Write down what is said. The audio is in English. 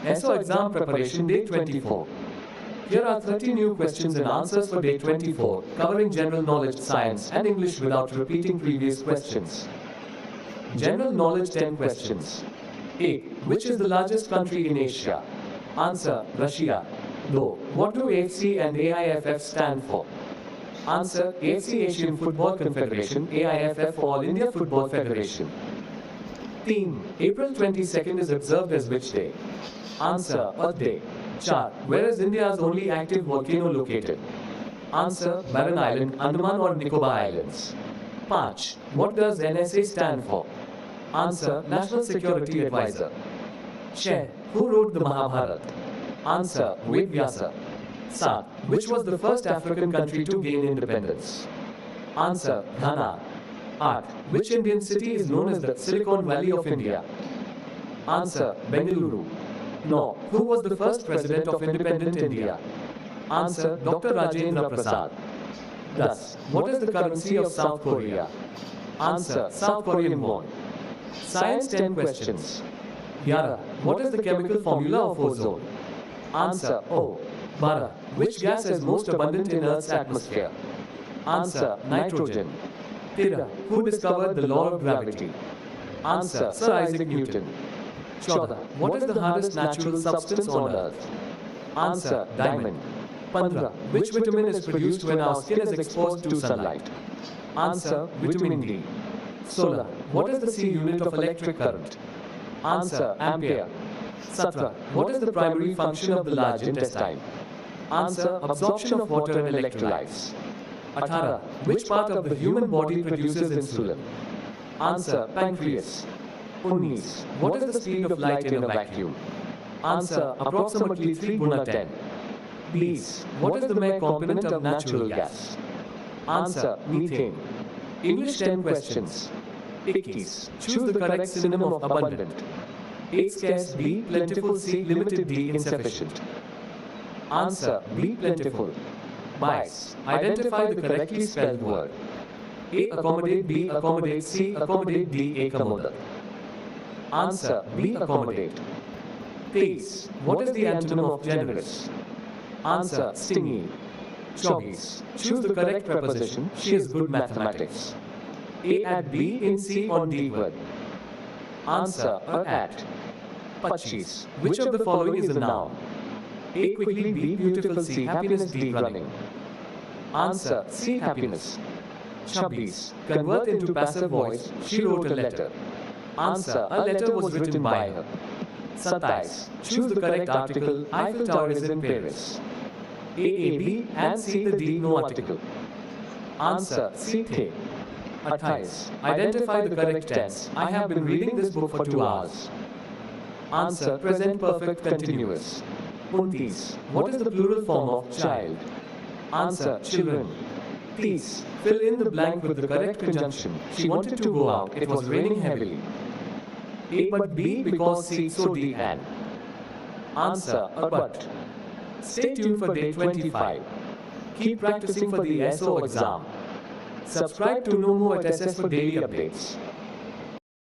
SO exam preparation day 24. Here are 30 new questions and answers for day 24, covering general knowledge, science, and English without repeating previous questions. General knowledge 10 questions. A. Which is the largest country in Asia? Answer: Russia. Though, what do AFC and AIFF stand for? Answer: AFC Asian Football Confederation, AIFF All India Football Federation. Theme: April 22nd is observed as which day? Answer: Earth Day. Char: where is India's only active volcano located? Answer: Barren Island, Andaman or Nicobar Islands. 5. What does NSA stand for? Answer: National Security Advisor. 6. Who wrote the Mahabharata? Answer: Ved Vyasa. 7. Which was the first African country to gain independence? Answer: Ghana. 8. Which Indian city is known as the Silicon Valley of India? Answer: Bengaluru. 9. Who was the first president of independent India? Answer: Dr. Rajendra Prasad. 10. What is the currency of South Korea? Answer: South Korean won. Science 10 questions. 11. What is the chemical formula of ozone? Answer: O. 12. Which gas is most abundant in Earth's atmosphere? Answer: nitrogen. 13. Who discovered the law of gravity? Answer: Sir Isaac Newton. 14. What is the hardest natural substance on Earth? Answer: diamond. 15. Which vitamin is produced when our skin is exposed to sunlight? Answer: vitamin D. 16. What is the C unit of electric current? Answer: ampere. 17. What is the primary function of the large intestine? Answer: absorption of water and electrolytes. 18. Which part of the human body produces insulin? Answer: pancreas. 19. What is the speed of light in a vacuum? Answer: approximately 3 × 10. 20. What is the main component of natural gas? Answer: methane. English 10 questions. 21. Choose the correct synonym of abundant. A. Scarce. B. Plentiful. C. Limited. D. Insufficient. Answer: B. Plentiful. Bias. Identify the correctly spelled word. A. Accommodate. B. Accommodate. C. Accommodate. D. Accommodate. Answer: B. Accommodate. Pace. What is the antonym of generous? Answer: stingy. 24. Choose the correct preposition. She is good mathematics. A. At. B. In. C. On. D. word. Answer: at. 25. Which of the following is a noun? A. Quickly. B. Beautiful. C. Happiness. D. Running. Answer: C. Happiness. 26. Convert into passive voice. She wrote a letter. Answer: a letter was written by her. 27. Choose the correct article. Eiffel Tower is in Paris. A. B. And C. The D. No article. Answer: C. The. 28. Identify the correct tense. I have been reading this book for 2 hours. Answer: present perfect continuous. 29. What is the plural form of child? Answer: children. Please fill in the blank with the correct conjunction. She wanted to go out. It was raining heavily. A. But B. Because C. So D. And. Answer: a but. Stay tuned for day 25. Keep practicing for the SO exam. Subscribe to Know More at SS for daily updates.